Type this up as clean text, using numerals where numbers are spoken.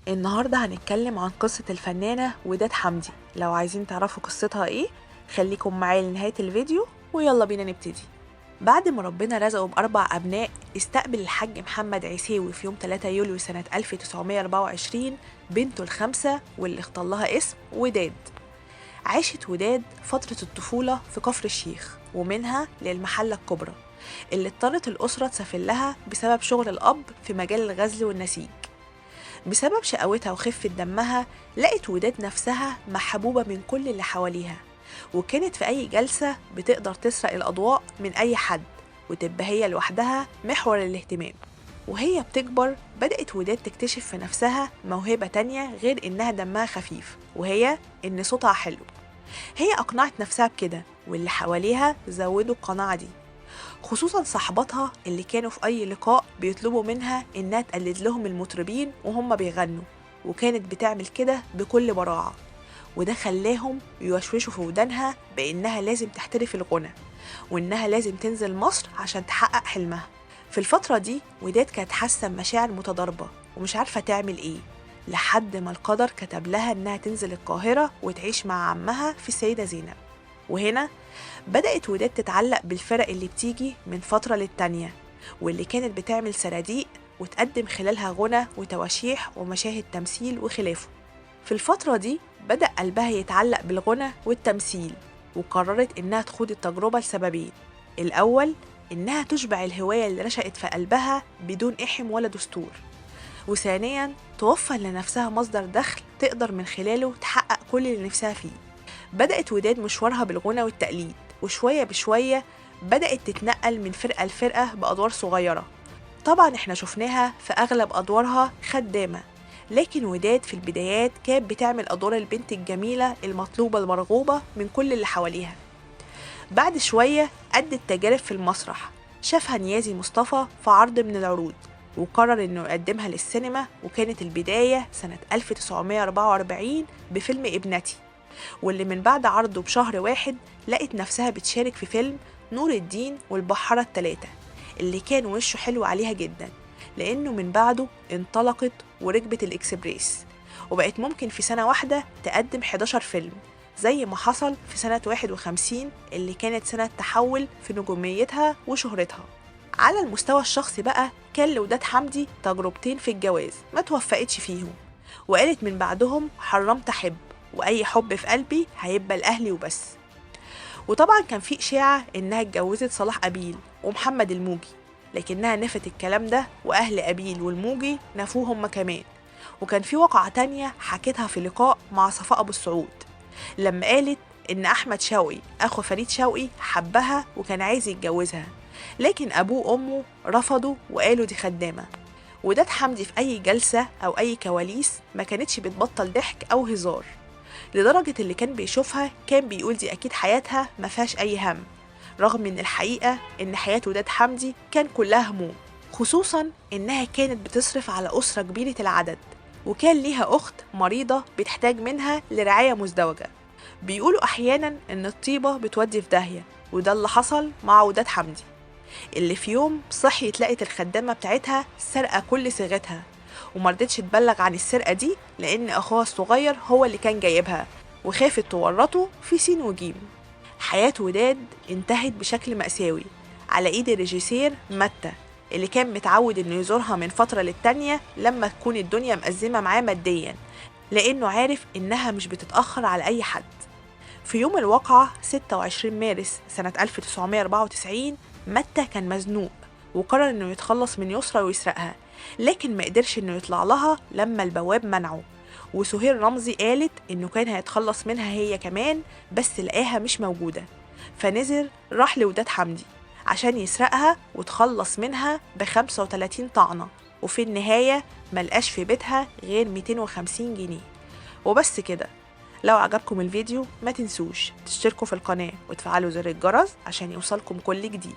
النهاردة هنتكلم عن قصة الفنانة وداد حمدي. لو عايزين تعرفوا قصتها ايه خليكم معايا لنهاية الفيديو ويلا بينا نبتدي. بعد ما ربنا رزقه بأربع أبناء، استقبل الحاج محمد عيساوي في يوم 3 يوليو سنة 1924 بنته الخامسة واللي اختار لها اسم وداد. عاشت وداد فترة الطفولة في كفر الشيخ ومنها للمحلة الكبرى اللي اضطرت الأسرة تسافر لها بسبب شغل الأب في مجال الغزل والنسيج. بسبب شقاوتها وخفة دمها لقت وداد نفسها محبوبة من كل اللي حواليها، وكانت في أي جلسة بتقدر تسرق الأضواء من أي حد وتبقى هي لوحدها محور الاهتمام. وهي بتكبر بدأت وداد تكتشف في نفسها موهبة تانية غير إنها دمها خفيف، وهي إن صوتها حلو. هي أقنعت نفسها بكده واللي حواليها زودوا القناعة دي، خصوصا صحباتها اللي كانوا في أي لقاء بيطلبوا منها إنها تقلد لهم المطربين وهم بيغنوا، وكانت بتعمل كده بكل براعة. وده خلاهم يوشوشوا في ودانها بإنها لازم تحترف الغنى وإنها لازم تنزل مصر عشان تحقق حلمها. في الفترة دي وداد كانت حاسة بمشاعر متضاربة ومش عارفة تعمل إيه، لحد ما القدر كتب لها إنها تنزل القاهرة وتعيش مع عمها في السيدة زينب. وهنا بدأت وداد تتعلق بالفرق اللي بتيجي من فترة للتانية واللي كانت بتعمل سراديق وتقدم خلالها غنى وتواشيح ومشاهد تمثيل وخلافه. في الفترة دي بدأ قلبها يتعلق بالغنى والتمثيل، وقررت إنها تخوض التجربة لسببين: الأول إنها تشبع الهواية اللي نشأت في قلبها بدون إحم ولا دستور، وثانياً توفر لنفسها مصدر دخل تقدر من خلاله تحقق كل اللي نفسها فيه. بدأت وداد مشوارها بالغنى والتقليد، وشوية بشوية بدأت تتنقل من فرقة لفرقة بأدوار صغيرة. طبعا احنا شفناها في أغلب أدوارها خدامة، لكن وداد في البدايات كانت بتعمل أدوار البنت الجميلة المطلوبة المرغوبة من كل اللي حواليها. بعد شوية أدت تجارب في المسرح، شافها نيازي مصطفى في عرض من العروض وقرر إنه يقدمها للسينما، وكانت البداية سنة 1944 بفيلم ابنتي، واللي من بعد عرضه بشهر واحد لقت نفسها بتشارك في فيلم نور الدين والبحارة التلاتة، اللي كان وشه حلو عليها جدا لأنه من بعده انطلقت وركبت الإكسبريس، وبقت ممكن في سنة واحدة تقدم 11 فيلم زي ما حصل في سنة 51 اللي كانت سنة تحول في نجوميتها وشهرتها. على المستوى الشخصي بقى كان لوداد حمدي تجربتين في الجواز ما توفقتش فيهم، وقالت من بعدهم حرمت أحب، وأي حب في قلبي هيبقى لأهلي وبس. وطبعا كان في إشاعة إنها اتجوزت صلاح أبيل ومحمد الموجي، لكنها نفت الكلام ده وأهل أبيل والموجي نفوه هما كمان. وكان في واقعة تانية حكيتها في لقاء مع صفاء أبو السعود لما قالت إن أحمد شوقي أخو فريد شوقي حبها وكان عايز يتجوزها، لكن أبوه وأمه رفضوا وقالوا دي خدامة. وداد حمدي في أي جلسة أو أي كواليس ما كانتش بتبطل ضحك أو هزار، لدرجة اللي كان بيشوفها كان بيقول دي أكيد حياتها ما فيهاش أي هم، رغم إن الحقيقة إن حياة وداد حمدي كان كلها هموم، خصوصاً إنها كانت بتصرف على أسرة كبيرة العدد، وكان ليها أخت مريضة بتحتاج منها لرعاية مزدوجة. بيقولوا أحياناً إن الطيبة بتودي في داهية، وده اللي حصل مع وداد حمدي اللي في يوم صحيت لقت الخدامة بتاعتها سرقة كل صيغتها، ومرضتش تبلغ عن السرقة دي لأن أخوها الصغير هو اللي كان جايبها وخافت تورطه في سين وجيم. حياة وداد انتهت بشكل مأساوي على إيد الريجيسير متى اللي كان متعود إنه يزورها من فترة للتانية لما تكون الدنيا مأزمة معاه ماديا، لأنه عارف إنها مش بتتأخر على أي حد. في يوم الواقعة 26 مارس سنة 1994 متى كان مزنوق وقرر إنه يتخلص من يسرى ويسرقها، لكن ما قدرش إنه يطلع لها لما البواب منعه، وسهير رمزي قالت إنه كان هيتخلص منها هي كمان بس لقاها مش موجودة، فنزل راح لوداد حمدي عشان يسرقها وتخلص منها ب35 طعنة، وفي النهاية ملقاش في بيتها غير 250 جنيه. وبس كده. لو عجبكم الفيديو ما تنسوش تشتركوا في القناة وتفعلوا زر الجرس عشان يوصلكم كل جديد.